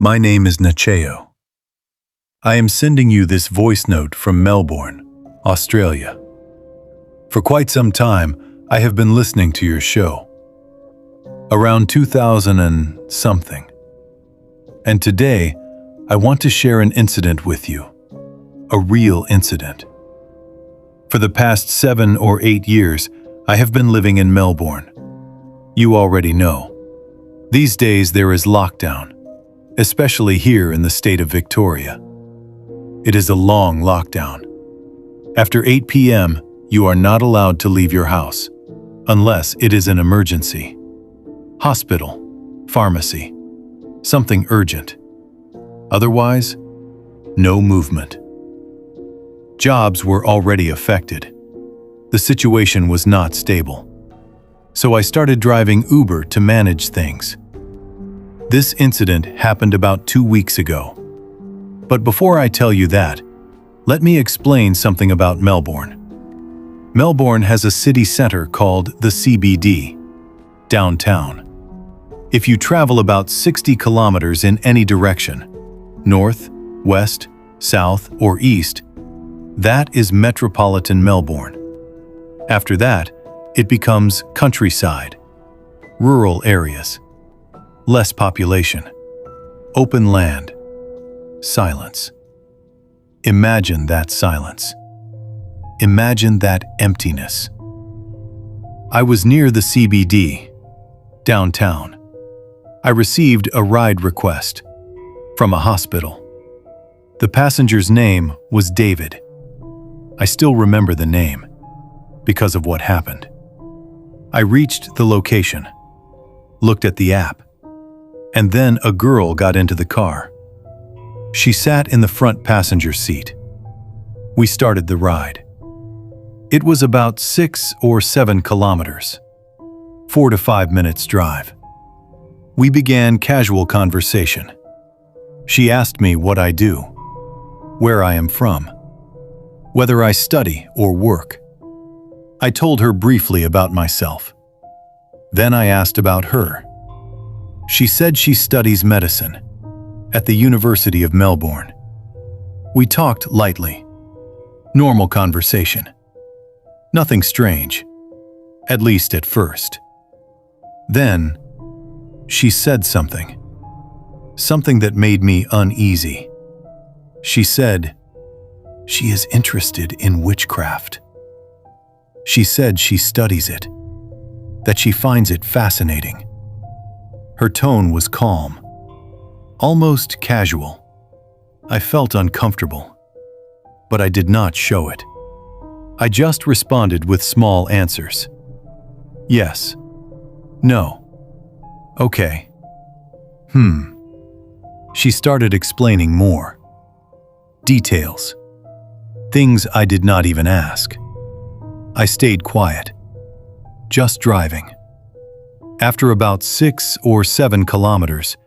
My name is Nacheo. I am sending you this voice note from Melbourne, Australia. For quite some time, I have been listening to your show. Around 2000 and something. And today, I want to share an incident with you. A real incident. For the past 7 or 8 years, I have been living in Melbourne. You already know. These days there is lockdown, especially here in the state of Victoria. It is a long lockdown. After 8 p.m., you are not allowed to leave your house, unless it is an emergency. Hospital, pharmacy, something urgent. Otherwise, no movement. Jobs were already affected. The situation was not stable. So I started driving Uber to manage things. This incident happened about 2 weeks ago. But before I tell you that, let me explain something about Melbourne. Melbourne has a city center called the CBD, downtown. If you travel about 60 kilometers in any direction, north, west, south, or east, that is metropolitan Melbourne. After that, it becomes countryside, rural areas, less population, open land, silence. Imagine that silence. Imagine that emptiness. I was near the CBD, downtown. I received a ride request from a hospital. The passenger's name was David. I still remember the name because of what happened. I reached the location, looked at the app, and then a girl got into the car. She sat in the front passenger seat. We started the ride. It was about 6 or 7 kilometers, 4 to 5 minutes drive. We began casual conversation. She asked me what I do, where I am from, whether I study or work. I told her briefly about myself. Then I asked about her. She said she studies medicine at the University of Melbourne. We talked lightly. Normal conversation. Nothing strange, at least at first. Then, she said something that made me uneasy. She said she is interested in witchcraft. She said she studies it, that she finds it fascinating. Her tone was calm, almost casual. I felt uncomfortable, but I did not show it. I just responded with small answers. Yes. No. Okay. She started explaining more. Details. Things I did not even ask. I stayed quiet, just driving. After about 6 or 7 kilometers,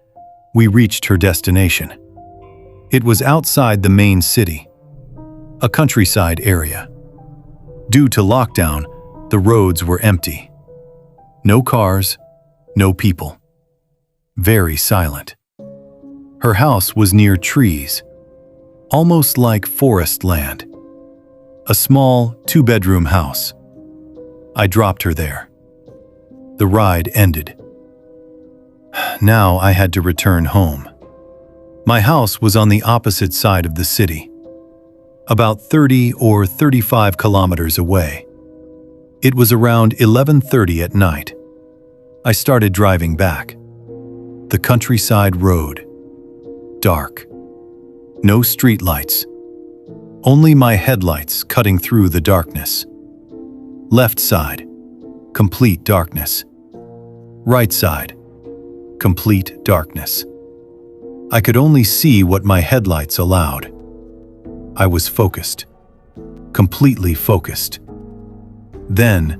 we reached her destination. It was outside the main city, a countryside area. Due to lockdown, the roads were empty. No cars, no people. Very silent. Her house was near trees, almost like forest land. A small 2-bedroom house. I dropped her there. The ride ended. Now I had to return home. My house was on the opposite side of the city, about 30 or 35 kilometers away. It was around 11:30 at night. I started driving back. The countryside road. Dark. No streetlights. Only my headlights cutting through the darkness. Left side, complete darkness. Right side, complete darkness. I could only see what my headlights allowed. I was focused, completely focused. Then,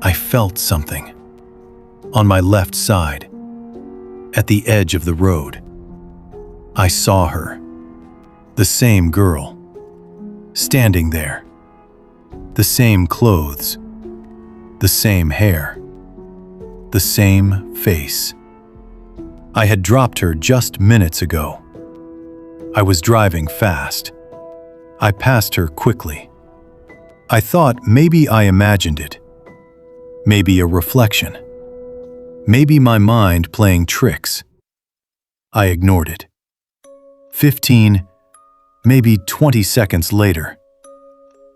I felt something. On my left side, at the edge of the road. I saw her, the same girl, standing there. The same clothes, the same hair, the same face. I had dropped her just minutes ago. I was driving fast. I passed her quickly. I thought maybe I imagined it. Maybe a reflection. Maybe my mind playing tricks. I ignored it. 15, maybe 20 seconds later,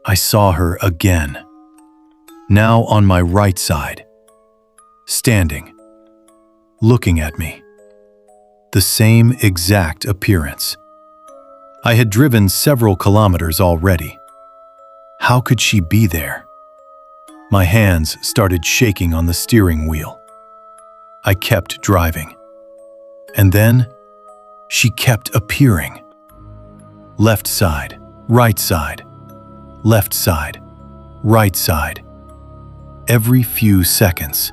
I saw her again. Now on my right side, standing, looking at me. The same exact appearance. I had driven several kilometers already. How could she be there? My hands started shaking on the steering wheel. I kept driving. And then, she kept appearing. Left side, right side, left side, right side. Every few seconds.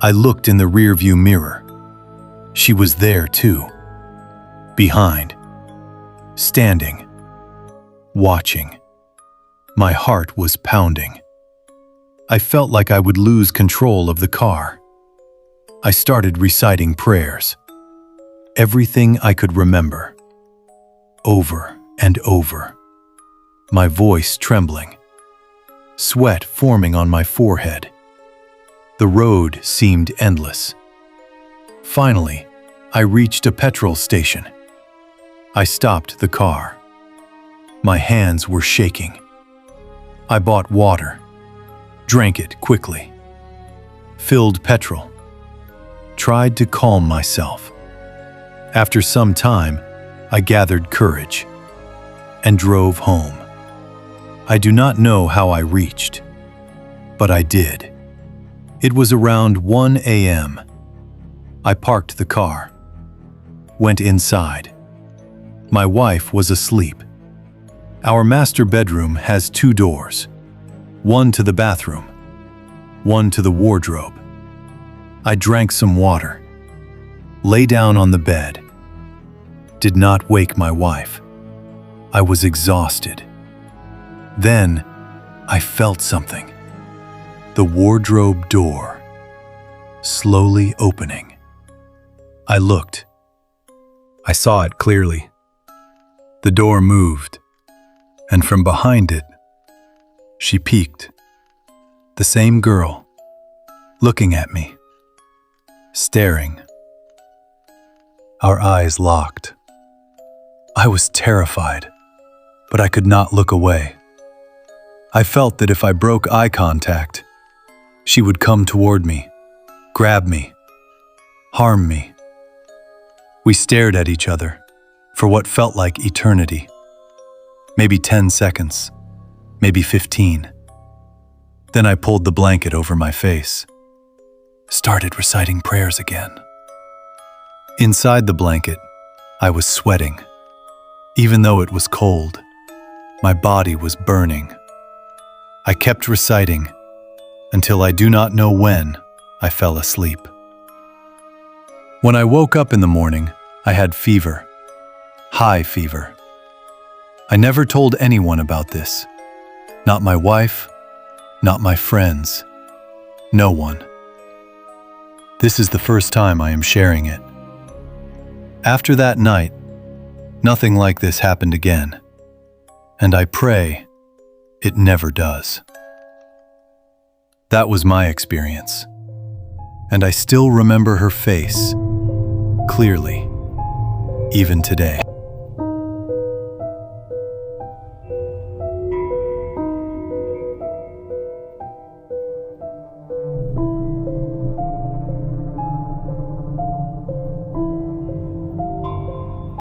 I looked in the rearview mirror. She was there too. Behind. Standing. Watching. My heart was pounding. I felt like I would lose control of the car. I started reciting prayers. Everything I could remember. Over and over. My voice trembling. Sweat forming on my forehead. The road seemed endless. Finally, I reached a petrol station. I stopped the car. My hands were shaking. I bought water, drank it quickly, filled petrol, tried to calm myself. After some time, I gathered courage and drove home. I do not know how I reached, but I did. It was around 1 a.m. I parked the car, went inside. My wife was asleep. Our master bedroom has 2 doors, one to the bathroom, one to the wardrobe. I drank some water, lay down on the bed, did not wake my wife. I was exhausted. Then I felt something. The wardrobe door, slowly opening. I looked. I saw it clearly. The door moved, and from behind it, she peeked. The same girl, looking at me, staring. Our eyes locked. I was terrified, but I could not look away. I felt that if I broke eye contact, she would come toward me, grab me, harm me. We stared at each other for what felt like eternity. Maybe 10 seconds, maybe 15. Then I pulled the blanket over my face, started reciting prayers again. Inside the blanket, I was sweating. Even though it was cold, my body was burning. I kept reciting until I do not know when I fell asleep. When I woke up in the morning, I had fever, high fever. I never told anyone about this. Not my wife, not my friends, no one. This is the first time I am sharing it. After that night, nothing like this happened again, and I pray it never does. That was my experience, and I still remember her face clearly, even today.